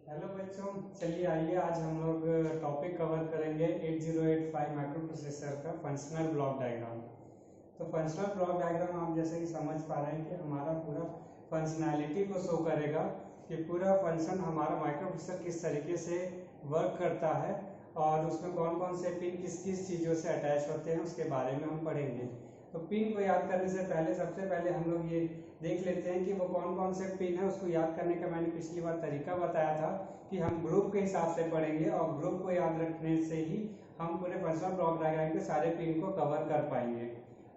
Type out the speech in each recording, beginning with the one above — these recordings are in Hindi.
हेलो बच्चों, चलिए आइए आज हम लोग टॉपिक कवर करेंगे 8085 माइक्रो प्रोसेसर का फंक्शनल ब्लॉक डायग्राम। तो फंक्शनल ब्लॉक डायग्राम आप जैसे कि समझ पा रहे हैं कि हमारा पूरा फंक्शनैलिटी को शो करेगा कि पूरा फंक्शन हमारा माइक्रो प्रोसेसर किस तरीके से वर्क करता है और उसमें कौन कौन से पिन किस किस चीज़ों से अटैच होते हैं उसके बारे में हम पढ़ेंगे। तो पिन को याद करने से पहले सबसे पहले हम लोग ये देख लेते हैं कि वो कौन कौन से पिन है। उसको याद करने का मैंने पिछली बार तरीका बताया था कि हम ग्रुप के हिसाब से पढ़ेंगे और ग्रुप को याद रखने से ही हम पूरे फंक्शनल ब्लॉक डायग्राम के सारे पिन को कवर कर पाएंगे।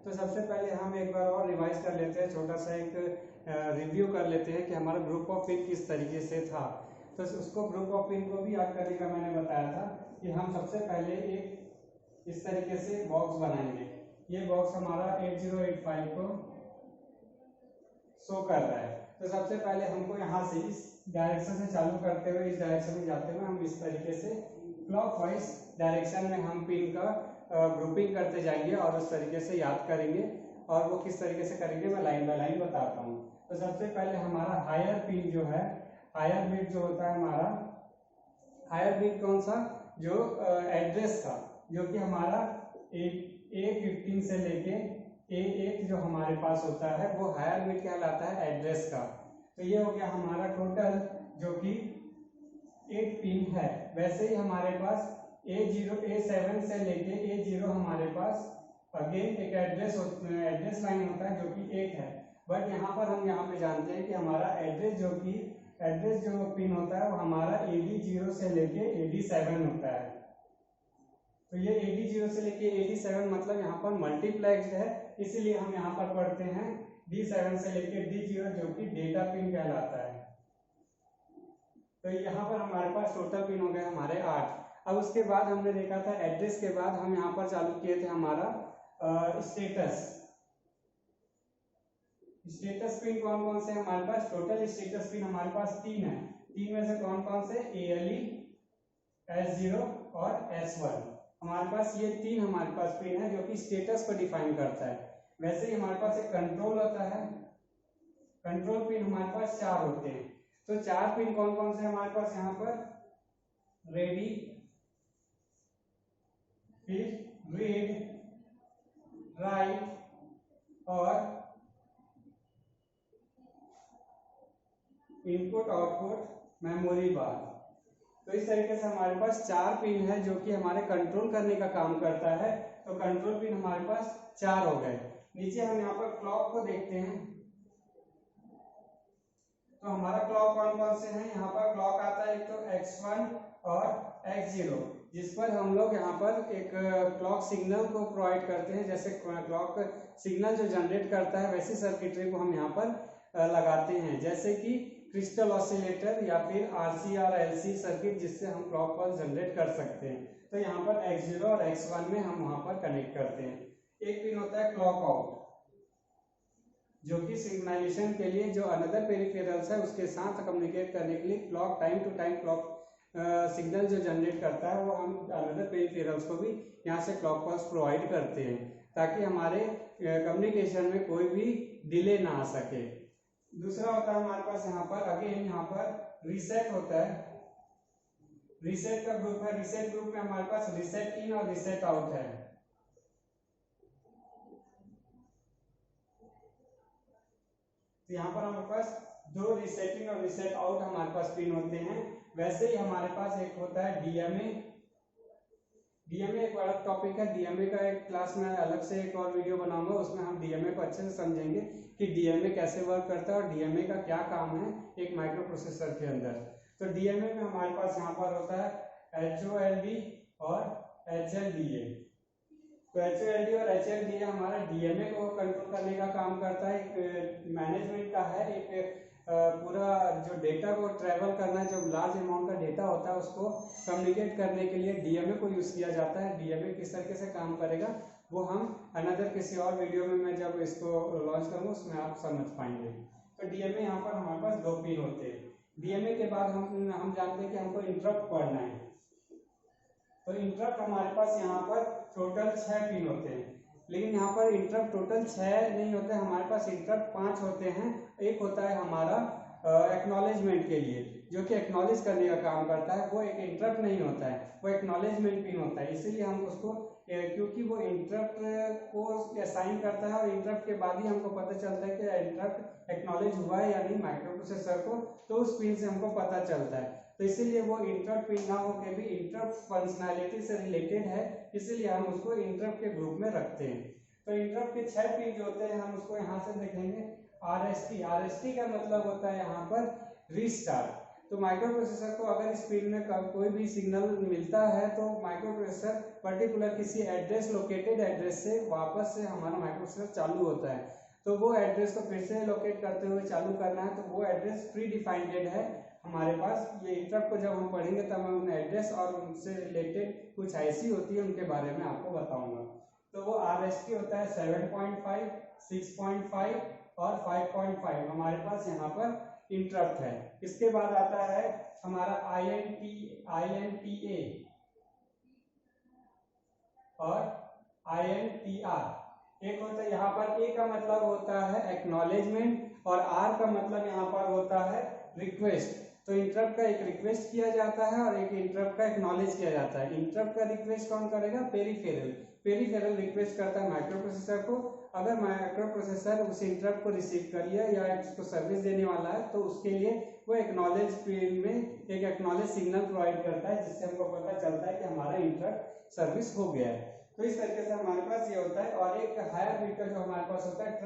तो सबसे पहले हम एक बार और रिवाइज कर लेते हैं, छोटा सा एक रिव्यू कर लेते हैं कि हमारा ग्रुप ऑफ पिन किस तरीके से था। तो उसको ग्रुप ऑफ पिन को भी याद करने का मैंने बताया था कि हम सबसे पहले एक इस तरीके से बॉक्स बनाएंगे। ये बॉक्स हमारा 8085 को शो कर रहा है। तो सबसे पहले हमको यहाँ से इस डायरेक्शन से चालू करते हुए इस डायरेक्शन में जाते हुए हम इस तरीके से क्लॉकवाइज डायरेक्शन में हम पिन का ग्रुपिंग करते जाएंगे और उस तरीके से याद करेंगे। और वो किस तरीके से करेंगे मैं लाइन बाय लाइन बताता हूँ। तो सबसे पहले हमारा हायर पिन जो है, हायर बिट जो होता है हमारा, हायर बिट कौन सा, जो एड्रेस का, जो कि हमारा A15 से लेके A1 जो हमारे पास होता है वो हायर बिट कहलाता है एड्रेस का। तो ये हो गया हमारा टोटल जो कि 8 पिन है। वैसे ही हमारे पास A7 से लेके A0 हमारे पास अगेन एक एड्रेस लाइन होता है जो कि 8 है। बट यहाँ पर हम यहाँ पे जानते हैं कि हमारा एड्रेस जो पिन होता है वो हमारा AD0 से लेके AD7 होता है। तो ये AD0 से लेके AD7 मतलब यहाँ पर मल्टीप्लेक्स्ड है, इसीलिए हम यहाँ पर पढ़ते हैं D7 से लेके D0 जो कि डेटा पिन कहलाता है। तो यहाँ पर हमारे पास टोटल पिन हो गए हमारे 8। अब उसके बाद हमने देखा था एड्रेस के बाद हम यहाँ पर चालू किए थे हमारा स्टेटस पिन। कौन कौन से हमारे पास, टोटल स्टेटस पिन हमारे पास 3 है। 3 में से कौन कौन से, ALE, S0 और S1। हमारे पास ये 3 हमारे पास पिन है जो कि स्टेटस को डिफाइन करता है। वैसे ही हमारे पास एक कंट्रोल होता है, कंट्रोल पिन हमारे पास 4 होते हैं। तो 4 पिन कौन कौन से हमारे पास यहाँ पर, रेडी, फिर रीड, राइट और इनपुट आउटपुट मेमोरी बार। तो इस तरीके से हमारे पास 4 पिन है जो कि हमारे कंट्रोल करने का काम करता है। तो कंट्रोल पिन हमारे पास 4 हो गए। नीचे हम यहाँ पर क्लॉक को देखते हैं। तो हमारा क्लॉक कौन कौन से हैं, यहाँ पर क्लॉक आता है एक तो X1 और X0, जिस पर हम लोग यहाँ पर एक क्लॉक सिग्नल को प्रोवाइड करते हैं। जैसे क्लॉक सिग्नल जो जनरेट करता है वैसी सर्किटरी को हम यहाँ पर लगाते हैं, जैसे कि क्रिस्टल ऑसिलेटर या फिर RC और LC सर्किट, जिससे हम क्लॉक पल्स जनरेट कर सकते हैं। तो यहाँ पर X0 और X1 में हम वहां पर कनेक्ट करते हैं। एक पिन होता है क्लॉक आउट, जो कि सिग्नलाइजेशन के लिए जो अनदर पेरिफेरल्स है उसके साथ कम्युनिकेट करने के लिए clock time to time clock signal जो जनरेट करता है वो हम अनदर पेरिफेरल्स को भी यहाँ से क्लॉक पल्स प्रोवाइड करते हैं, ताकि हमारे कम्युनिकेशन में कोई भी डिले ना आ सके। दूसरा होता है हमारे पास यहाँ पर, अगेन यहाँ पर रीसेट होता है। रीसेट का ग्रुप है। रीसेट ग्रुप में हमारे पास रीसेट इन और रीसेट आउट है। तो यहाँ पर हमारे पास 2 रीसेट इन और रीसेट आउट हमारे पास पिन होते हैं। वैसे ही हमारे पास एक होता है DMA। DMA एक अलग टॉपिक है। DMA का एक क्लास में अलग से एक और वीडियो बनाऊंगा, उसमें हम DMA को अच्छे से समझेंगे कि DMA कैसे वर्क करता है और DMA का क्या काम है एक माइक्रो प्रोसेसर के अंदर। तो DMA में हमारे पास यहाँ पर होता है HOLD और HLDA। तो HOLD और HLDA हमारा DMA को कंट्रोल करने का काम करता है, एक मैनेजमेंट का है, एक पूरा जो डेटा को ट्रेवल करना है, जो लार्ज अमाउंट का डेटा होता है उसको कम्युनिकेट करने के लिए DMA को यूज किया जाता है। DMA किस तरीके से काम करेगा वो हम अनदर किसी और वीडियो में मैं जब इसको लॉन्च करूँगा उसमें आप समझ पाएंगे। तो DMA यहाँ पर हमारे पास 2 पिन होते हैं। DMA के बाद हम जानते हैं कि हमको इंटरप्ट पढ़ना है। तो इंटरप्ट हमारे पास यहाँ पर टोटल 6 पिन होते हैं, लेकिन यहाँ पर इंटरप्ट टोटल 6 नहीं होते, हमारे पास इंटरप्ट 5 होते हैं। एक होता है हमारा एक्नॉलेजमेंट के लिए, जो कि एक्नॉलेज करने का काम करता है, वो एक इंटरप्ट नहीं होता है, वो एक्नॉलेजमेंट पिन होता है। इसीलिए हम उसको क्योंकि वो इंटरप्ट को असाइन करता है और इंटरप्ट के बाद ही हमको पता चलता है कि इंटरप्ट एक्नॉलेज हुआ है या नहीं माइक्रो प्रोसेसर को, तो उस पिन से हमको पता चलता है। तो इसीलिए वो इंटरप्ट पिन ना होकर भी इंटरप्ट फंक्शनैलिटी से रिलेटेड है, इसीलिए हम उसको इंटरप्ट के ग्रुप में रखते हैं। तो इंटरप्ट के 6 पिन जो होते हैं हम उसको यहाँ से देखेंगे। RST का मतलब होता है यहाँ पर रीस्टार्ट। तो माइक्रो प्रोसेसर को अगर इस पिन में कोई भी सिग्नल मिलता है तो माइक्रो प्रोसेसर पर्टिकुलर किसी एड्रेस, लोकेटेड एड्रेस से वापस से हमारा माइक्रो प्रोसेसर चालू होता है। तो वो एड्रेस को फिर से लोकेट करते हुए चालू करना है, तो वो एड्रेस प्री डिफाइंड है हमारे पास। ये इंटरप्ट को जब हम पढ़ेंगे तब मैं उन एड्रेस और उनसे रिलेटेड कुछ ऐसी होती है उनके बारे में आपको बताऊंगा। तो वो RST होता है 7.5, 6.5 और 5.5 हमारे पास यहाँ पर इंटरप्ट है। इसके बाद आता है हमारा INTA और INTR। एक होता है यहाँ पर A का मतलब होता है एक्नॉलेजमेंट और R का मतलब यहाँ पर होता है रिक्वेस्ट। तो इंटरप्ट का एक रिक्वेस्ट किया जाता है और एक इंटरप्ट का एक्नॉलेज किया जाता है। इंटरप्ट का रिक्वेस्ट कौन करेगा? पेरिफेरल रिक्वेस्ट करता है माइक्रो प्रोसेसर को। अगर माइक्रो प्रोसेसर उस इंटरप्ट को रिसीव कर लिया या उसको सर्विस देने वाला है तो उसके लिए वो एक्नॉलेज पिन में एक एक्नॉलेज सिग्नल प्रोवाइड करता है, जिससे हमको पता चलता है कि हमारा इंटरप्ट सर्विस हो गया है। तो इस तरीके से हमारे पास ये होता है। और एक हायर बिट का जो हमारे पास होता है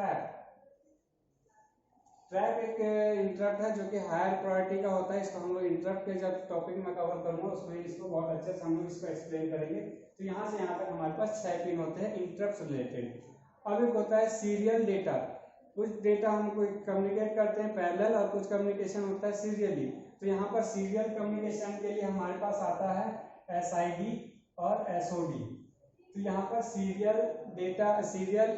ट्रैप एक इंटरप्ट है जो कि हायर प्रायोरिटी का होता है। इसको हम लोग इंटरप्ट के जब टॉपिक में कवर करूंगा उसमें इसको बहुत अच्छे से हम लोग इसको एक्सप्लेन करेंगे। तो यहाँ से यहाँ तक हमारे पास 6 पिन होते हैं इंटरप्ट रिलेटेड। अब एक होता है सीरियल डेटा। कुछ डेटा हम कम्युनिकेट करते हैं पैरेलल और कुछ कम्युनिकेशन होता है सीरियली। तो यहाँ पर सीरियल कम्युनिकेशन के लिए हमारे पास आता है SID और SOD। तो यहाँ पर सीरियल डेटा, सीरियल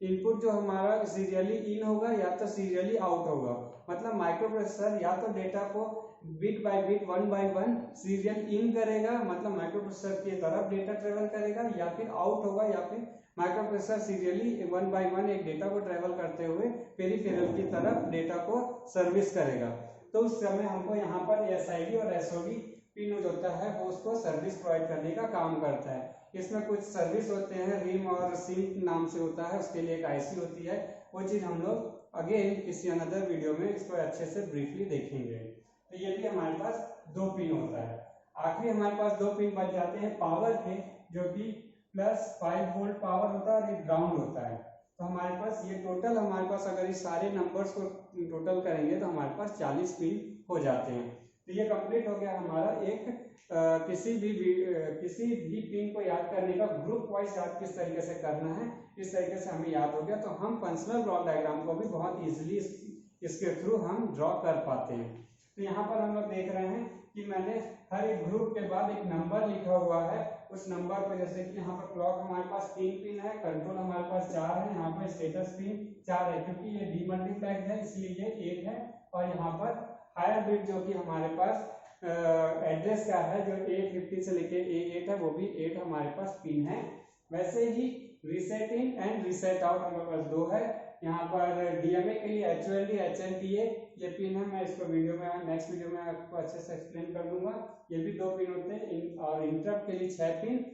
इनपुट जो हमारा सीरियली इन होगा या तो सीरियली आउट होगा। मतलब माइक्रो प्रोसेसर या तो डेटा को bit by bit, 1 by 1 serial in करेगा, मतलब माइक्रो प्रोसेसर की तरफ डेटा ट्रेवल करेगा, या फिर आउट होगा या फिर माइक्रो प्रोसेसर सीरियली 1 बाय 1 एक डेटा को ट्रेवल करते हुए पेरिफेरल की तरफ डेटा को सर्विस करेगा। तो उस समय हमको यहाँ पर SID और SOD पिन जो होता है वो उसको सर्विस प्रोवाइड करने का काम करता है। इसमें कुछ सर्विस होते हैं, रिम और सिंक नाम से होता है, उसके लिए एक IC होती है। वो चीज हम लोग अगेन किसी अनदर वीडियो में इसको अच्छे से ब्रीफली देखेंगे। तो ये भी हमारे पास 2 पिन होता है। आखिरी हमारे पास 2 पिन बच जाते हैं पावर के, जो कि +5 वोल्ट पावर होता है और एक ग्राउंड होता है। तो हमारे पास ये टोटल, हमारे पास अगर इस सारे नंबर्स को टोटल करेंगे तो हमारे पास 40 पिन हो जाते हैं। तो ये कंप्लीट हो गया हमारा एक किसी भी पिन को याद करने का ग्रुप वाइज याद किस तरीके से करना है, इस तरीके से हमें याद हो गया। तो हम फंक्शनल ब्लॉक डायग्राम को भी बहुत इजीली इसके थ्रू हम ड्रॉ कर पाते हैं। तो यहाँ पर हम लोग देख रहे हैं कि मैंने हर एक ग्रुप के बाद एक नंबर लिखा हुआ है। उस नंबर को, जैसे कि यहाँ पर क्लॉक हमारे पास 3 पिन है, कंट्रोल हमारे पास 4 है, यहाँ पर स्टेटस पिन 4 है क्योंकि ये डीमल्टीप्लेक्स है इसलिए ये 1 है। और यहाँ पर हायर बिट जो कि हमारे पास एड्रेस का है, जो A50 से लेके A8 है, वो भी 8 हमारे पास पिन है। वैसे ही reset in and reset out हमारे पास 2 है। यहाँ पर DMA के लिए HOLD HLTA ये पिन है। मैं इसको वीडियो में, नेक्स्ट वीडियो में आपको अच्छे से एक्सप्लेन कर दूंगा। ये भी 2 पिन होते हैं। और इंटरप्ट के लिए 6 पिन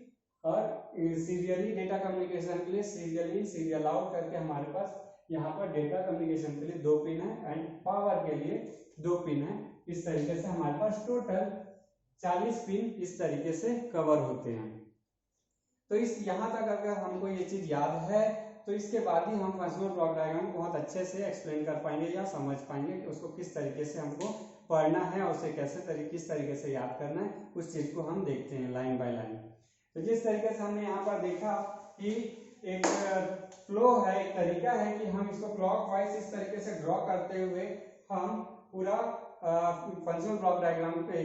और सीरियली डेटा कम्युनिकेशन के लिए सीरियल इन सीरियल आउट करके हमारे पास यहाँ पर डेटा कम्युनिकेशन के लिए 2 पिन है एंड पावर के लिए 2 पिन है। इस तरीके से हमारे पास टोटल 40 पिन इस तरीके से कवर होते हैं। तो इस यहाँ तक अगर हमको ये चीज याद है तो इसके बाद ही हम फंक्शनल ब्लॉक डायग्राम को बहुत अच्छे से एक्सप्लेन कर पाएंगे या समझ पाएंगे कि उसको किस तरीके से हमको पढ़ना है और उसे किस तरीके से याद करना है, उस चीज को हम देखते हैं लाइन बाय लाइन। तो जिस तरीके से हमने यहाँ पर देखा कि एक फ्लो है, एक तरीका है कि हम इसको क्लॉकवाइज इस तरीके से ड्रॉ करते हुए हम पूरा फंक्शनल ब्लॉक डायग्राम पे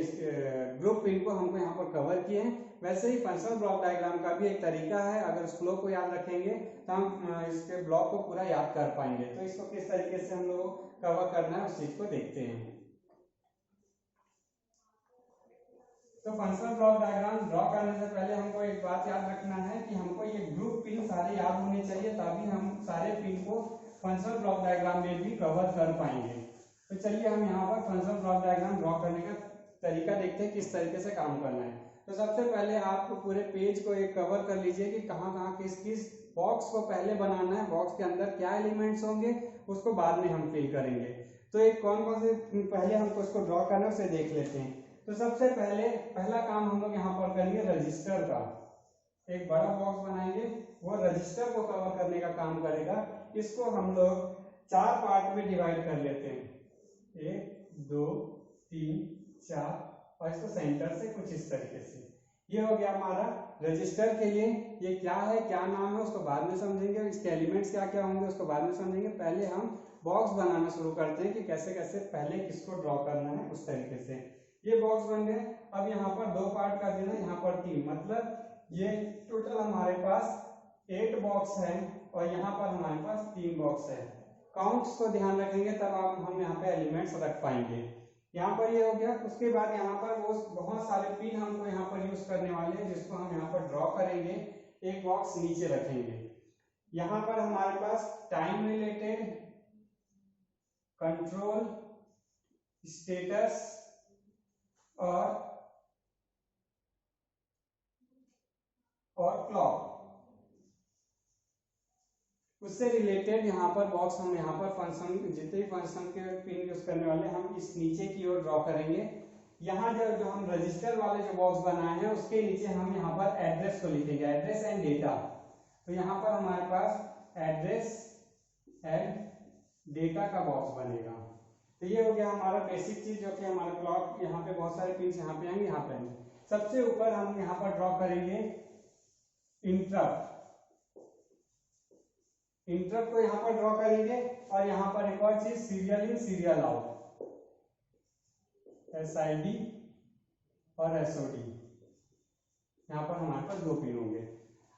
ग्रुप पिन को हमको यहाँ पर कवर किए हैं। वैसे ही फंक्शनल ब्लॉक डायग्राम का भी एक तरीका है, अगर उस फ्लो को याद रखेंगे तो हम इसके ब्लॉक को पूरा याद कर पाएंगे। तो इसको किस तरीके से हम लोग कवर करना है उस चीज को देखते हैं। तो फंक्शनल ब्लॉक डायग्राम ड्रॉ करने से पहले हमको एक बात याद रखना है कि हमको ये ग्रुप पिन सारे याद होने चाहिए, तभी हम सारे पिन को फंक्शनल ब्लॉक डायग्राम में भी कवर कर पाएंगे। तो चलिए हम यहाँ पर फंक्शनल ब्लॉक डायग्राम ड्रॉ करने का तरीका देखते हैं किस तरीके से काम करना है। तो सबसे पहले आप पूरे पेज को एक कवर कर लीजिए कि कहाँ कहाँ किस किस बॉक्स को पहले बनाना है, बॉक्स के अंदर क्या एलिमेंट्स होंगे उसको बाद में हम फिल करेंगे। तो एक कौन कौन से पहले हमको उसको ड्रॉ करना है उसे देख लेते हैं। तो सबसे पहले पहला काम हम लोग यहाँ पर करेंगे रजिस्टर का। एक बड़ा बॉक्स बनाएंगे, वो रजिस्टर को कवर करने का काम करेगा। इसको हम लोग 4 पार्ट में डिवाइड कर लेते हैं, 1 2 3 4, और इसको सेंटर से कुछ इस तरीके से। ये हो गया हमारा रजिस्टर के लिए। ये क्या है, क्या नाम है, उसको बाद में समझेंगे, इसके एलिमेंट्स क्या क्या होंगे उसको बाद में समझेंगे। पहले हम बॉक्स बनाना शुरू करते हैं कि कैसे कैसे पहले किसको ड्रॉ करना है उस तरीके से। ये बॉक्स बन गए। अब यहाँ पर 2 पार्ट कर देना, यहाँ पर 3, मतलब ये टोटल हमारे पास 8 बॉक्स है और यहाँ पर हमारे पास 3 बॉक्स है। काउंट्स को ध्यान रखेंगे तब हम यहाँ पे एलिमेंट्स रख पाएंगे। यहाँ पर ये हो गया। उसके बाद यहाँ पर वो बहुत सारे पिन हमको यहाँ पर यूज करने वाले हैं जिसको हम यहाँ पर ड्रॉ करेंगे। एक बॉक्स नीचे रखेंगे। यहाँ पर हमारे पास टाइम रिलेटेड, कंट्रोल, स्टेटस और क्लॉक, उससे रिलेटेड यहाँ पर बॉक्स हम यहाँ पर फंक्शन जितने भी फंक्शन के पिन यूज करने वाले हम इस नीचे की ओर ड्रॉ करेंगे। यहाँ जो हम रजिस्टर वाले जो बॉक्स बनाए हैं उसके नीचे हम यहाँ पर एड्रेस को लिखेंगे, एड्रेस एंड डेटा। तो यहाँ पर हमारे पास एड्रेस एंड डेटा का बॉक्स बनेगा। तो ये हो गया हमारा बेसिक चीज, जो कि हमारा क्लॉक, यहाँ पे बहुत सारे पिन यहाँ पे आएंगे, यहाँ पे आएंगे। सबसे ऊपर हम यहाँ पर ड्रॉ करेंगे इंटरप्ट। इंटरप्ट को यहाँ पर ड्रॉ करेंगे और यहाँ पर एक और चीज serial in serial out, SID और SOD। यहाँ पर हमारे पास 2 पिन होंगे।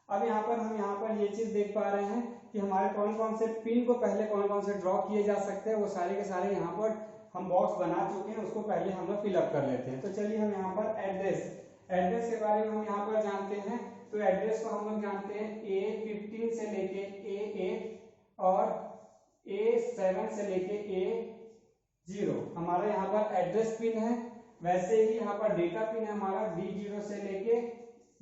अब यहाँ पर हम ये चीज देख पा रहे हैं कि हमारे कौन कौन से पिन को पहले कौन कौन से ड्रॉ किए जा सकते हैं। वो सारे के सारे यहाँ पर हम बॉक्स बना चुके हैं, उसको पहले हम लोग फिलअप कर लेते हैं। तो चलिए हम यहाँ पर एड्रेस के बारे में हम यहाँ पर जानते हैं। तो एड्रेस को हम लोग जानते हैं A15 से लेके A8 और A7 से लेके A0 हमारा यहाँ पर एड्रेस पिन है। वैसे ही यहाँ पर डेटा पिन है हमारा D0 से लेके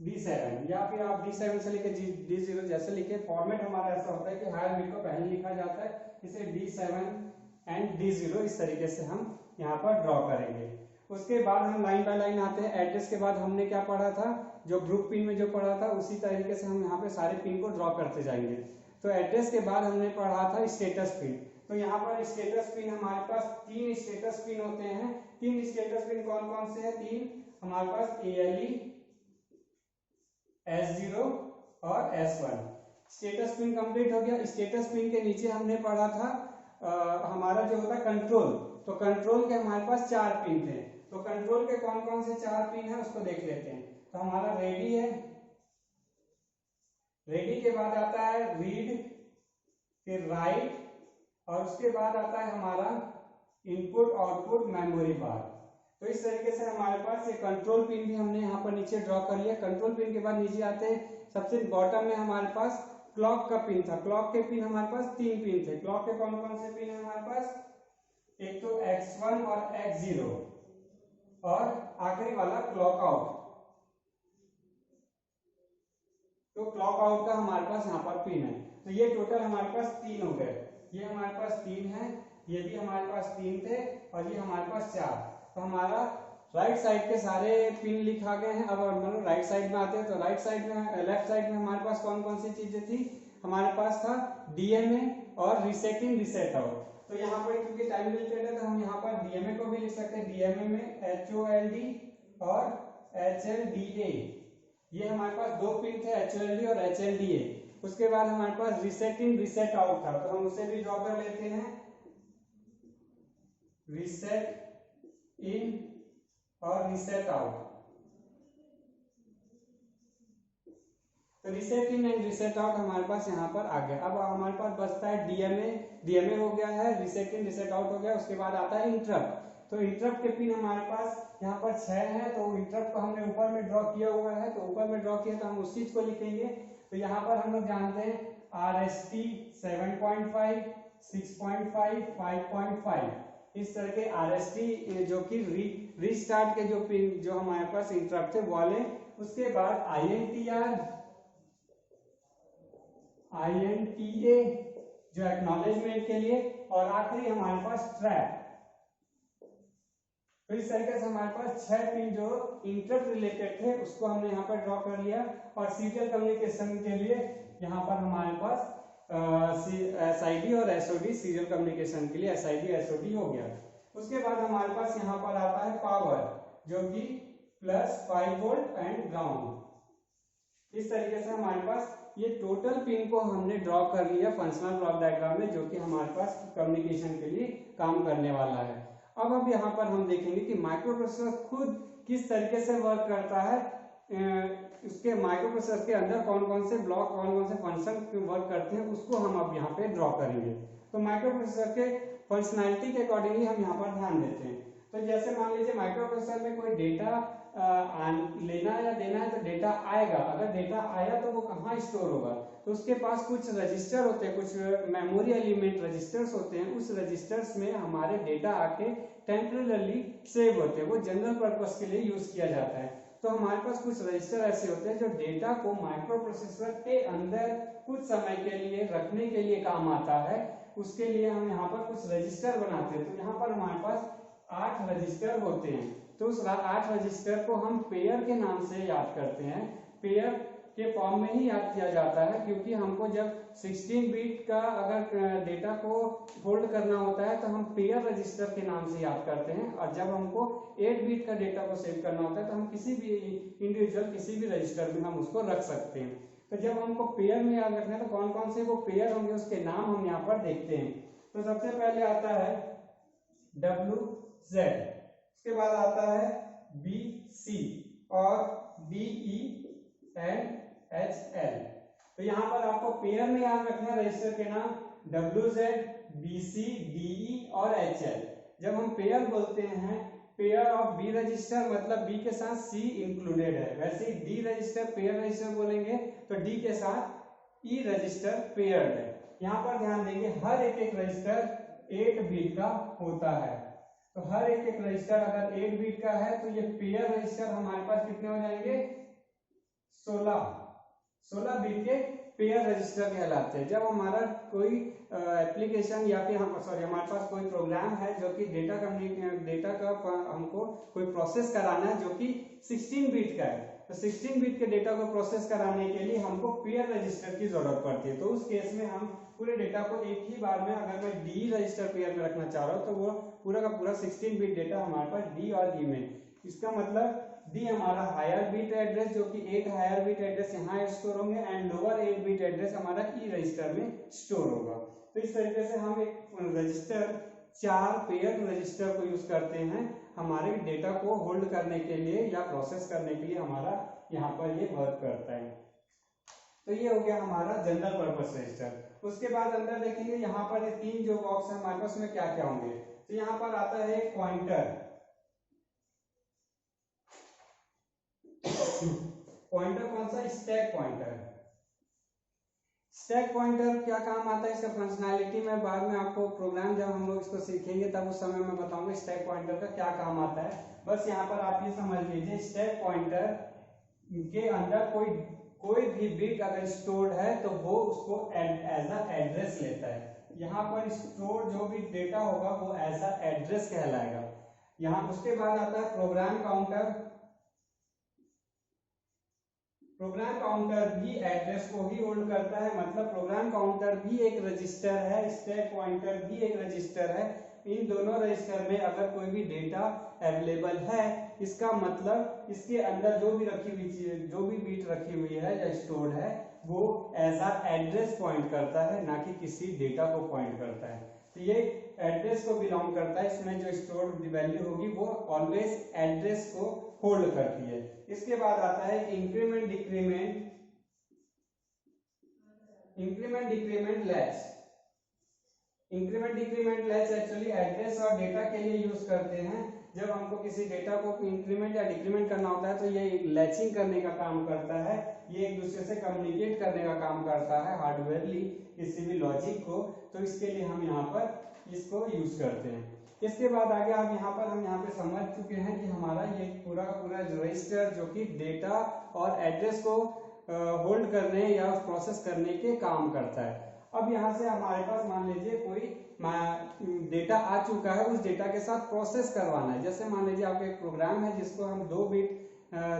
D7, या फिर आप D7 से लेके D0 जैसे लिखे। फॉर्मेट हमारा ऐसा होता है कि हायर बिट को पहले लिखा जाता है, इसे D7 एंड D0 इस तरीके से हम यहाँ पर ड्रॉ करेंगे। उसके बाद हम लाइन बाय लाइन आते हैं। एड्रेस के बाद हमने क्या पढ़ा था, जो ग्रुप पिन में जो पढ़ा था उसी तरीके से हम यहाँ पे सारे पिन को ड्रॉ करते जाएंगे। तो एड्रेस के बाद हमने पढ़ा था स्टेटस पिन। तो यहाँ पर स्टेटस पिन हमारे पास 3 स्टेटस पिन होते हैं। 3 स्टेटस पिन कौन कौन से हैं? 3 हमारे पास ALE, S0 और S1। स्टेटस पिन कंप्लीट हो गया। स्टेटस पिन के नीचे हमने पढ़ा था हमारा जो होता है कंट्रोल। तो कंट्रोल के हमारे पास 4 पिन थे। तो कंट्रोल के कौन कौन से 4 पिन है उसको देख लेते हैं। तो हमारा रेडी है, रेडी के बाद आता है रीड, फिर राइट, और उसके बाद आता है हमारा इनपुट आउटपुट मेमोरी बार। तो इस तरीके से हमारे पास ये कंट्रोल पिन भी हमने यहाँ पर नीचे ड्रॉ कर लिया। कंट्रोल पिन के बाद नीचे आते हैं, सबसे बॉटम में हमारे पास क्लॉक का पिन था। क्लॉक के पिन हमारे पास 3 पिन थे। क्लॉक के कौन कौन से पिन है हमारे पास? एक तो X1 और X0 और आखिरी वाला क्लॉक आउट। तो क्लॉक आउट का हमारे पास यहाँ पर पिन है। तो ये टोटल हमारे पास 3 हो गए। ये हमारे पास 3 है, ये भी हमारे पास 3 थे और ये हमारे पास 4। तो हमारा राइट साइड के सारे पिन लिखा गए हैं। अब हम राइट साइड में आते हैं। तो राइट साइड में, लेफ्ट साइड में हमारे पास कौन कौन सी चीजें थी? हमारे पास था DMA और रीसेट इन रीसेट आउट। तो यहाँ पर क्योंकि टाइम रिलेटेड है तो हम यहाँ पर DMA को भी लिख सकते हैं। DMA में HOLD और HLDA, ये हमारे पास 2 पिन थे, HOLD और HLDA। उसके बाद हमारे पास रीसेट इन रीसेट आउट था, तो हम उसे भी ड्रॉ कर लेते हैं। रीसेट इन और रीसेट आउट। तो reset in and reset out हमारे पास यहाँ पर आ गया। अब हमारे पास बचता है DMA हो गया है, रीसेट इन रीसेट आउट हो गया। उसके बाद आता है इंटरप्ट। तो इंटरप्ट के पिन हमारे पास यहाँ पर 6 है। तो इंटरप्ट को हमने ऊपर में ड्रॉ किया हुआ है, तो ऊपर में ड्रॉ किया तो हम उस चीज को लिखेंगे। तो यहाँ पर हम लोग जानते हैं RST 7.5, 6.5, 5.5। इस तरह के RST जो कि रीस्टार्ट के जो पिन जो हमारे पास इंटरप्ट थे वाले, उसके बाद INTR, INTA जो एक्नॉलेजमेंट के लिए, और आखिरी हमारे पास ट्रैप। तो इस तरीके से हमारे पास 6 पिन जो इंटरप्ट रिलेटेड थे उसको हमने यहाँ पर ड्रॉ कर लिया, और सीरियल कम्युनिकेशन के लिए यहाँ पर हमारे पास SID और SOD, सीरियल कम्युनिकेशन के लिए SID SOD हो गया। उसके बाद हमारे पास यहाँ पर आता है पावर, जो कि +5 वोल्ट एंड ग्राउंड। इस तरीके से हमारे पास ये टोटल पिन को हमने ड्रॉ कर लिया फंक्शनल ब्लॉक डायग्राम में, जो कि हमारे पास कम्युनिकेशन के लिए काम करने वाला है। अब यहाँ पर हम देखेंगे कि माइक्रोप्रोसेसर खुद किस तरीके से वर्क करता है, उसके माइक्रोप्रोसेसर के अंदर कौन कौन से ब्लॉक, कौन कौन से फंक्शन वर्क करते हैं, उसको हम अब यहाँ पे ड्रॉ करेंगे। तो माइक्रोप्रोसेसर के फंक्शनैलिटी के अकॉर्डिंगली हम यहाँ पर ध्यान देते हैं। तो जैसे मान लीजिए माइक्रोप्रोसेसर में कोई डेटा लेना या देना है, तो डेटा आएगा, अगर डेटा आया तो वो कहाँ स्टोर होगा, तो उसके पास कुछ रजिस्टर होते हैं, कुछ मेमोरी एलिमेंट रजिस्टर्स होते हैं, उस रजिस्टर्स में हमारे डेटा आके टेम्परेरी सेव होते हैं, वो जनरल पर्पस के लिए यूज किया जाता है। तो हमारे पास कुछ रजिस्टर ऐसे होते हैं जो डेटा को माइक्रोप्रोसेसर के अंदर कुछ समय के लिए रखने के लिए काम आता है, उसके लिए हम यहाँ पर कुछ रजिस्टर बनाते हैं। तो यहाँ पर हमारे पास 8 रजिस्टर होते हैं, तो उस 8 रजिस्टर को हम पेयर के नाम से याद करते हैं। पेयर के फॉर्म में ही याद किया जाता है, क्योंकि हमको जब 16 बिट का अगर डेटा को होल्ड करना होता है तो हम पेयर रजिस्टर के नाम से याद करते हैं, और जब हमको 8 बिट का डेटा को सेव करना होता है तो हम किसी भी इंडिविजुअल किसी भी रजिस्टर में हम उसको रख सकते हैं। तो जब हमको पेयर में याद रखना है तो कौन कौन से वो पेयर होंगे उसके नाम हम यहाँ पर देखते हैं। तो सबसे पहले आता है WZ, उसके बाद आता है BC और DE and HL। तो यहाँ पर आपको पेयर में याद रखना है रजिस्टर के नाम WZ, BC, DE और HL। जब हम पेयर बोलते हैं, पेयर ऑफ B रजिस्टर मतलब B के साथ C इंक्लूडेड है, वैसे ही D रजिस्टर पेयर रजिस्टर बोलेंगे तो D के साथ E रजिस्टर पेयर्ड है। यहाँ पर ध्यान देंगे हर एक रजिस्टर 8 बिट का होता है, तो हर एक रजिस्टर अगर 8 बिट का है तो ये पेयर रजिस्टर हमारे पास कितने हो जाएंगे, 16 बिट के पेयर रजिस्टर कहलाते हैं। जब हमारा कोई एप्लीकेशन या फिर हमारे पास कोई प्रोग्राम है जो कि डेटा का हमको कोई प्रोसेस कराना है जो कि 16 बिट का है, तो 16 बिट के डेटा को प्रोसेस कराने के लिए हमको पेयर रजिस्टर की जरूरत पड़ती है। तो उस केस में हम पूरे डेटा को एक ही बार में, अगर मैं D रजिस्टर पेयर में रखना चाह रहा हूँ तो वो पूरा का पूरा 16 बिट डेटा हमारे पास D और E में, इसका मतलब D हमारा हायर बिट एड्रेस जो कि एक हायर बिट एड्रेस यहाँ स्टोर होंगे, एंड लोअर 8 बिट एड्रेस हमारा E रजिस्टर में स्टोर होगा। तो इस तरीके से हम एक रजिस्टर 4 पेयर रजिस्टर को यूज करते हैं हमारे डेटा को होल्ड करने के लिए या प्रोसेस करने के लिए, हमारा यहाँ पर ये वर्क करता है। तो ये हो गया हमारा जनरल पर्पस रजिस्टर। उसके बाद अंदर देखेंगे यहाँ पर ये 3 जो बॉक्स है हमारे पास में क्या क्या होंगे। तो यहाँ पर आता है एक पॉइंटर, पॉइंटर कौन सा, स्टैक पॉइंटर। स्टैक पॉइंटर क्या काम आता है, इसका फंक्शनैलिटी में बाद में आपको प्रोग्राम जब हम लोग इसको सीखेंगे तब उस समय मैं बताऊंगा स्टैक पॉइंटर का क्या काम आता है। बस यहाँ पर आप ये समझ लीजिए स्टैक पॉइंटर के अंदर कोई भी बिट अगर स्टोर्ड है तो वो उसको एज अ एड्रेस लेता है। यहाँ पर स्टोर जो भी डेटा होगा वो एज अ एड्रेस कहलाएगा। यहाँ उसके बाद आता है प्रोग्राम काउंटर। प्रोग्राम काउंटर भी एड्रेस को ही होल्ड करता है, मतलब प्रोग्राम काउंटर भी एक रजिस्टर है, स्टैक पॉइंटर भी एक रजिस्टर है। इन दोनों रजिस्टर में अगर कोई भी डेटा अवेलेबल है, इसका मतलब इसके अंदर जो भी रखी हुई चीज, जो भी बीट रखी हुई है या स्टोर्ड है, वो एज अ एड्रेस पॉइंट करता है, ना कि किसी डेटा को पॉइंट करता है। तो ये एड्रेस को बिलोंग करता है, इसमें जो स्टोर्ड वैल्यू होगी वो ऑलवेज एड्रेस को होल्ड करती है। इसके बाद आता है increment decrement latch. Increment decrement latch actually address और डेटा के लिए यूज करते हैं। जब हमको किसी डेटा को इंक्रीमेंट या डिक्रीमेंट करना होता है तो ये लैचिंग करने का काम करता है, ये एक दूसरे से कम्युनिकेट करने का काम करता है हार्डवेयरली किसी भी लॉजिक को। तो इसके लिए हम यहाँ पर इसको यूज करते हैं। इसके बाद आगे आप हम यहाँ पे समझ चुके हैं कि हमारा ये पूरा का पूरा रजिस्टर जो कि डेटा और एड्रेस को होल्ड करने या प्रोसेस करने के काम करता है। अब यहाँ से हमारे पास मान लीजिए कोई डेटा आ चुका है, उस डेटा के साथ प्रोसेस करवाना है। जैसे मान लीजिए आपका एक प्रोग्राम है जिसको हम 2 बिट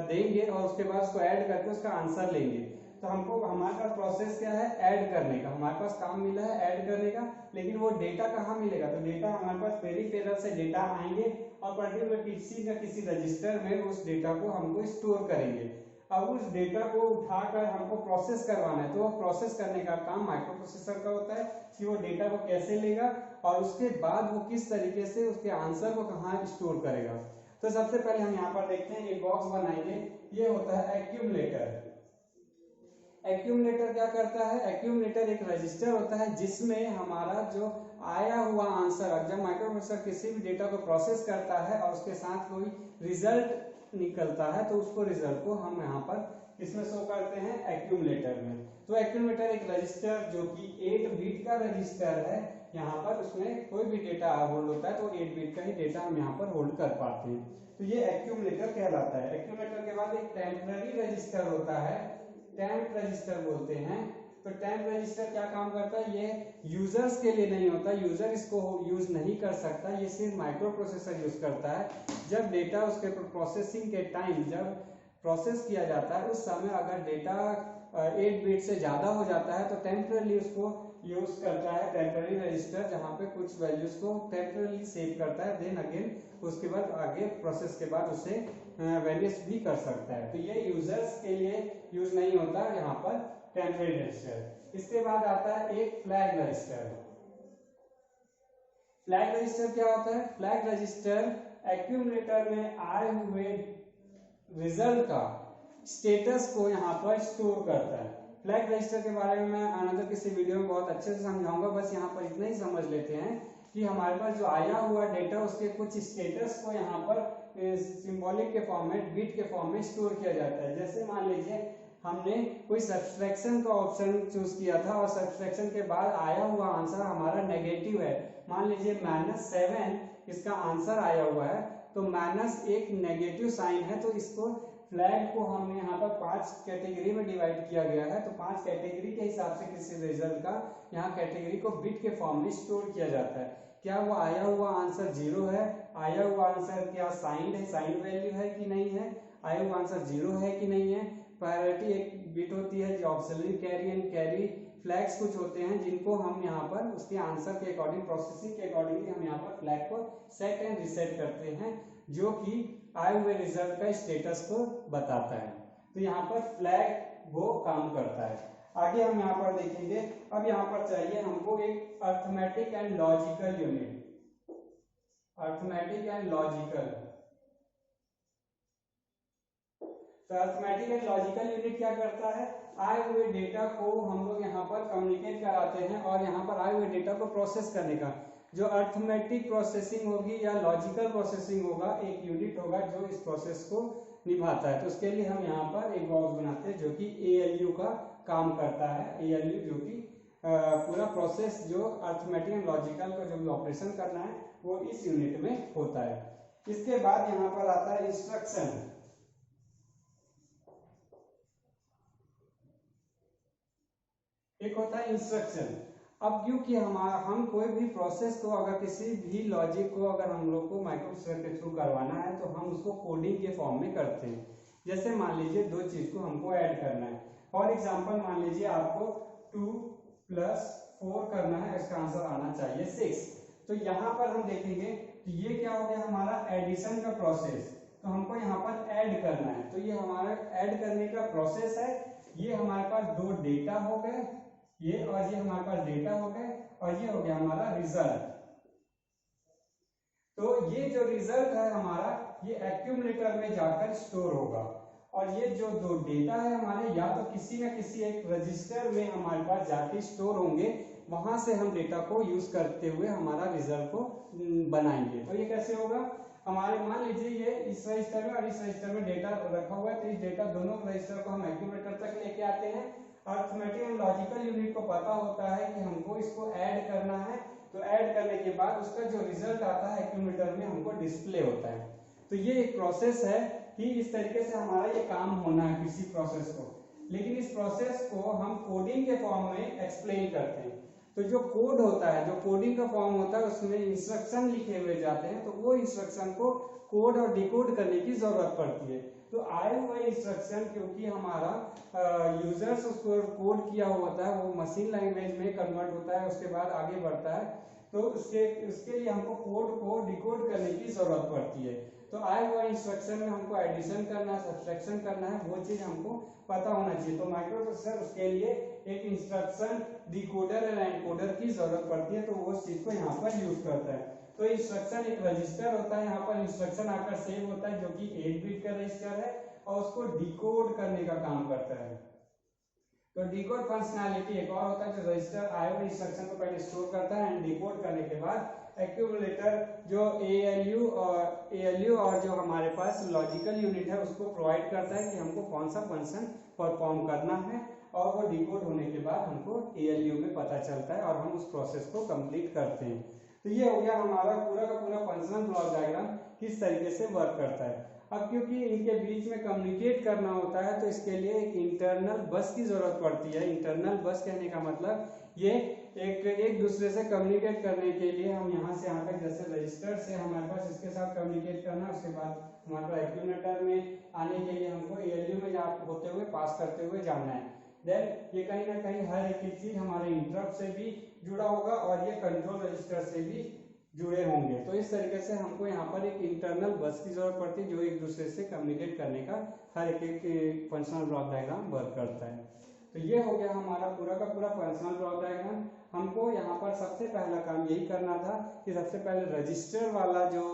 देंगे और उसके बाद उसको ऐड करके उसका आंसर लेंगे। तो हमको हमारे पास प्रोसेस क्या है, ऐड करने का। हमारे पास काम मिला है ऐड करने का, लेकिन वो डेटा कहाँ मिलेगा? तो डेटा हमारे पास पेरिफेरल से डेटा आएंगे और पर्टिकुलर किसी न किसी रजिस्टर में उस डेटा को हमको स्टोर करेंगे। अब उस डेटा को उठाकर हमको प्रोसेस करवाना है, तो वो प्रोसेस करने का काम माइक्रो प्रोसेसर का होता है कि वो डेटा को कैसे लेगा और उसके बाद वो किस तरीके से उसके आंसर को कहाँ स्टोर करेगा। तो सबसे पहले हम यहाँ पर देखते हैं, एक बॉक्स बनाएंगे। ये होता है एक्यूमुलेटर। एक्यूमुलेटर क्या करता है? एक्यूमुलेटर एक रजिस्टर होता है जिसमें हमारा जो आया हुआ आंसर, जब माइक्रोप्रोसेसर किसी भी डेटा को प्रोसेस करता है और उसके साथ कोई रिजल्ट निकलता है तो उसको रिजल्ट को हम यहाँ पर इसमें शो करते हैं एक्यूमुलेटर में। तो एक्यूमुलेटर एक रजिस्टर जो कि 8 बिट का रजिस्टर है, यहाँ पर उसमें कोई भी डेटा होल्ड होता है तो 8 बिट का ही डेटा हम यहाँ पर होल्ड कर पाते हैं। तो ये एक्यूमुलेटर कहलाता है। एक्यूमुलेटर के बाद एक टेम्पररी रजिस्टर होता है, टेम्प रजिस्टर बोलते हैं। तो टेम्प रजिस्टर क्या काम करता है? ये यूजर्स के लिए नहीं होता, यूजर इसको यूज नहीं कर सकता, ये सिर्फ माइक्रो प्रोसेसर यूज करता है। जब डेटा उसके प्रोसेसिंग के टाइम जब प्रोसेस किया जाता है उस समय अगर डेटा 8 बिट से ज्यादा हो जाता है तो टेम्पररी उसको यूज करता है, टेम्पररी रजिस्टर, जहाँ पे कुछ वैल्यूज को टेम्पररी सेव करता है, देन अगेन उसके बाद आगे प्रोसेस के बाद उसे वेरियस भी कर सकता है। तो ये यूजर्स के लिए यूज नहीं होता यहाँ पर टेम्पररी रजिस्टर। इसके बाद आता है एक फ्लैग रजिस्टर। फ्लैग रजिस्टर क्या होता है? फ्लैग रजिस्टर एक्यूमुलेटर में आए हुए रिजल्ट का स्टेटस को यहाँ पर स्टोर करता है। फ्लैग रजिस्टर के बारे में मैं अनदर किसी वीडियो में बहुत अच्छे से समझाऊंगा, बस यहाँ पर इतना ही समझ लेते हैं कि हमारे पास जो आया हुआ डेटा उसके कुछ स्टेटस को यहाँ पर सिंबॉलिक के फॉर्म में, बिट के फॉर्म में स्टोर किया जाता है। जैसे मान लीजिए हमने कोई सब्सट्रैक्शन का ऑप्शन चूज किया था और सब्सट्रैक्शन के बाद आया हुआ आंसर हमारा नेगेटिव है, मान लीजिए -7 इसका आंसर आया हुआ है, तो माइनस एक नेगेटिव साइन है, तो इसको फ्लैग को हमने यहाँ पर 5 कैटेगरी में डिवाइड किया गया है। तो 5 कैटेगरी के हिसाब से किसी रिजल्ट का यहाँ कैटेगरी को बिट के फॉर्म में स्टोर किया जाता है। क्या वो आया हुआ आंसर 0 है, आया हुआ आंसर क्या साइंड है, साइंड वैल्यू है कि नहीं है, आया हुआ आंसर 0 है कि नहीं है। प्रायोरिटी एक बिट होती है जो auxiliary carry and carry flags कुछ होते हैं जिनको हम यहाँ पर उसके आंसर के अकॉर्डिंग, प्रोसेसिंग के अकॉर्डिंगली हम यहाँ पर फ्लैग को सेट एंड रिसेट करते हैं, जो कि आए हुए रिजल्ट का स्टेटस को बताता है। तो यहाँ पर फ्लैग वो काम करता है। आगे हम यहाँ पर देखेंगे। अब यहाँ पर चाहिए हमको एक arithmetic and logical unit. Arithmetic and logical, तो अर्थमेटिक एंड लॉजिकल यूनिट क्या करता है? आए हुए डेटा को हम लोग यहाँ पर कम्युनिकेट कराते हैं और यहाँ पर आए हुए डेटा को प्रोसेस करने का जो अर्थमेटिक प्रोसेसिंग होगी या लॉजिकल प्रोसेसिंग होगा, एक यूनिट होगा जो इस प्रोसेस को निभाता है। तो उसके लिए हम यहाँ पर एक बॉक्स बनाते हैं जो कि ALU का काम करता है। ALU जो कि पूरा प्रोसेस जो अर्थमेटिक एंड लॉजिकल का जो भी ऑपरेशन करना है वो इस यूनिट में होता है। इसके बाद यहाँ पर आता है इंस्ट्रक्शन। एक होता है इंस्ट्रक्शन। अब क्योंकि हम कोई भी प्रोसेस को अगर किसी भी लॉजिक को अगर हम लोग को माइक्रोप्रोसेसर के थ्रू करवाना है तो हम उसको कोडिंग के फॉर्म में करते हैं। जैसे मान लीजिए 2 चीज को हमको ऐड करना है। फॉर एग्जांपल मान लीजिए आपको 2 + 4 करना है, इसका आंसर आना चाहिए 6। तो यहाँ पर हम देखेंगे कि ये क्या हो गया हमारा एडिशन का प्रोसेस। तो हमको यहाँ पर ऐड करना है, तो ये हमारा ऐड करने का प्रोसेस है। ये हमारे पास 2 डेटा हो गए, ये और ये हमारे पास डेटा हो गए और ये हो गया हमारा रिजल्ट। तो ये जो रिजल्ट है हमारा ये एक्यूमुलेटर में जाकर स्टोर होगा और ये जो 2 डेटा है हमारे या तो किसी न किसी एक रजिस्टर में हमारे पास जाके स्टोर होंगे, वहां से हम डेटा को यूज करते हुए हमारा रिजल्ट को बनाएंगे। तो ये कैसे होगा? हमारे मान लीजिए ये इस रजिस्टर में और इस रजिस्टर में डेटा रखा हुआ है, तो इस डेटा दोनों रजिस्टर को हम एक्यूमुलेटर तक लेके आते हैं। अर्थमेटिक एंड लॉजिकल यूनिट को पता होता है कि हमको इसको ऐड करना है, तो ऐड करने के बाद उसका जो रिजल्ट आता है एक्यूमुलेटर में हमको डिस्प्ले होता है। तो ये एक प्रोसेस है कि इस तरीके से हमारा ये काम होना है किसी प्रोसेस को, लेकिन इस प्रोसेस को हम कोडिंग के फॉर्म में एक्सप्लेन करते हैं। तो जो कोड होता है, जो कोडिंग का फॉर्म होता है, उसमें इंस्ट्रक्शन लिखे हुए जाते हैं, तो वो इंस्ट्रक्शन को कोड और डिकोड करने की जरूरत पड़ती है। तो आए हुए इंस्ट्रक्शन क्योंकि हमारा यूजर्स उसको कोड किया हुआ होता है, वो मशीन लैंग्वेज में कन्वर्ट होता है, उसके बाद आगे बढ़ता है, तो उसके लिए हमको कोड को डिकोड करने की जरूरत पड़ती है। तो आए हुए इंस्ट्रक्शन में हमको एडिशन करना है, सब्ट्रैक्शन करना है, वो चीज हमको पता होना चाहिए। तो माइक्रोप्रोसेसर उसके लिए एक इंस्ट्रक्शन डिकोडर और एनकोडर की जरूरत पड़ती है, तो वो उस चीज को यहाँ पर यूज करता है। तो इंस्ट्रक्शन एक रजिस्टर होता है, यहाँ पर इंस्ट्रक्शन आकर सेव होता है जो कि 8 बिट का रजिस्टर है, और उसको डिकोड करने का काम करता है। तो डिकोड फंक्शनैलिटी एक और होता है जो रजिस्टर आए हुए इंस्ट्रक्शन को पहले स्टोर करता है एंड डिकोड करने के बाद एक्यूमुलेटर जो ALU और जो हमारे पास लॉजिकल यूनिट है उसको प्रोवाइड करता है कि हमको कौन सा फंक्शन परफॉर्म करना है, और वो डिकोड होने के बाद हमको ALU में पता चलता है और हम उस प्रोसेस को कंप्लीट करते हैं। तो ये हो गया हमारा पूरा का पूरा फंक्शनल ब्लॉक डायग्राम किस तरीके से वर्क करता है। अब क्योंकि इनके बीच में कम्युनिकेट करना होता है, तो इसके लिए एक इंटरनल बस की जरूरत पड़ती है। इंटरनल बस कहने का मतलब ये एक दूसरे से कम्युनिकेट करने के लिए हम यहाँ से यहाँ तक, जैसे रजिस्टर से हमारे पास इसके साथ कम्युनिकेट करना, उसके बाद हमारे पास एक्यूमुलेटर में आने के लिए हमको ALU में होते हुए पास करते हुए जाना है। देन ये कहीं ना कहीं हर एक चीज हमारे इंटरप्ट से भी जुड़ा होगा और ये कंट्रोल रजिस्टर से भी जुड़े होंगे। तो इस तरीके से हमको यहाँ पर एक इंटरनल बस की जरूरत पड़ती है जो एक दूसरे से कम्युनिकेट करने का हर एक फंक्शनल ब्लॉक डायग्राम वर्क करता है। तो ये हो गया हमारा पूरा का पूरा फंक्शनल ब्लॉक डायग्राम। हमको यहाँ पर सबसे पहला काम यही करना था कि सबसे पहले रजिस्टर वाला जो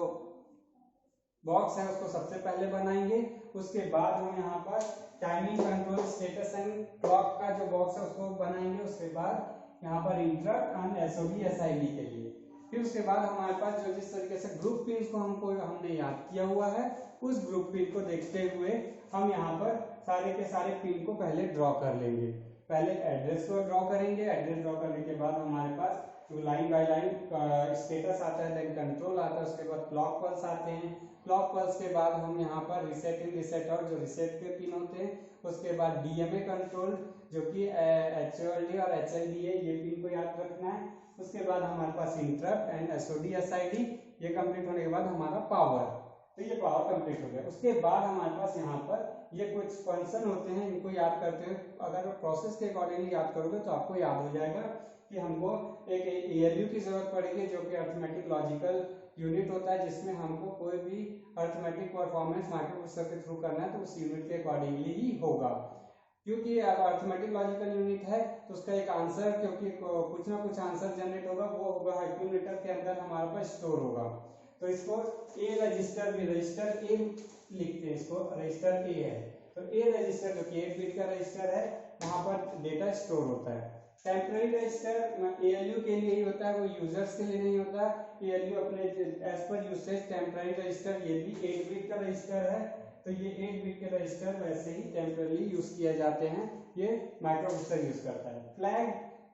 बॉक्स है उसको सबसे पहले बनाएंगे, उसके बाद हम यहाँ पर timing control status and clock का जो बॉक्स है उसको बनाएंगे, उसके बाद यहाँ पर इंटरप्ट एंड SOD SID के लिए। फिर उसके बाद हमारे पास जो जिस तरीके से ग्रुप पिन को हमने याद किया हुआ है, उस ग्रुप पिन को देखते हुए हम यहाँ पर सारे के सारे पिन को पहले ड्रॉ कर लेंगे। पहले एड्रेस को ड्रॉ करेंगे, एड्रेस ड्रॉ करने के बाद हमारे पास लाइन बाय लाइन स्टेटस आता है, देन कंट्रोल आता है, उसके बाद क्लॉक पल्स आते हैं। क्लॉक पल्स के बाद हम यहाँ पर रीसेट इन रीसेट आउट जो रीसेट के पिन होते हैं, उसके बाद DMA कंट्रोल जो कि HOLD और HLD है, ये पिन को याद रखना है। उसके बाद हमारे पास इंटरप्ट एंड SOD SID, ये कंप्लीट होने के बाद हमारा पावर, तो ये पावर कंप्लीट हो गया। उसके बाद हमारे पास यहाँ पर ये कुछ फंक्शन होते हैं, इनको याद करते हुए अगर प्रोसेस के अकॉर्डिंगली याद करोगे तो आपको याद हो जाएगा कि हमको एक ALU की जरूरत पड़ेगी जो कि अर्थमेटिक लॉजिकल यूनिट होता है, जिसमें हमको कोई भी अर्थमेटिक परफॉर्मेंस माइक्रोप्रोसेसर के थ्रू करना है तो उस यूनिट के अकॉर्डिंगली ही होगा। क्योंकि अर्थमेटिक लॉजिकल यूनिट है तो उसका एक आंसर, क्योंकि कुछ ना कुछ आंसर जनरेट होगा, वो होगा एक्यूमुलेटर के अंदर हमारे पास स्टोर होगा। तो इसको A रजिस्टर भी, रजिस्टर A लिखते हैं, इसको रजिस्टर A है। तो A रजिस्टर जो कि 8 बिट का रजिस्टर है, वहां पर डेटा स्टोर होता है। टेम्पररी रजिस्टर ALU के लिए ही होता है, वो यूजर्स के लिए नहीं होता। ALU अपने as per usage temporary register, ये भी 8 बिट का रजिस्टर है, तो ये 8 बिट के रजिस्टर वैसे ही टेम्पररी यूज किए जाते हैं, ये माइक्रोप्रोसेसर यूज करता है।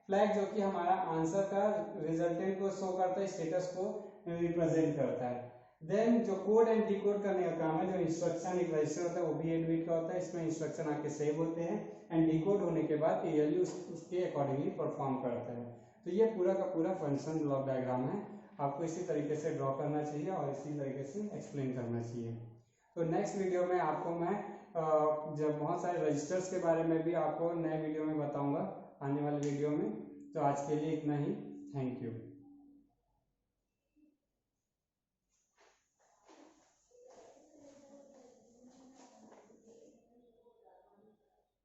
फ्लैग जो कि हमारा आंसर का रिजल्टेंट को शो करता है, स्टेटस को रिप्रेजेंट करता है। देन जो कोड एंड डिकोड करने का काम है, जो इंस्ट्रक्शन एक रजिस्टर होता है वो भी 8 बिट का होता है, इसमें इंस्ट्रक्शन आके सेव होते हैं एंड डिकोड होने के बाद ALU उसके अकॉर्डिंगली परफॉर्म करता है। तो ये पूरा का पूरा फंक्शन ब्लॉक डायग्राम है, आपको इसी तरीके से ड्रॉ करना चाहिए और इसी तरीके से एक्सप्लेन करना चाहिए। तो नेक्स्ट वीडियो में आपको मैं जब बहुत सारे रजिस्टर्स के बारे में भी आपको नए वीडियो में बताऊंगा आने वाले वीडियो में। तो आज के लिए इतना ही, थैंक यू।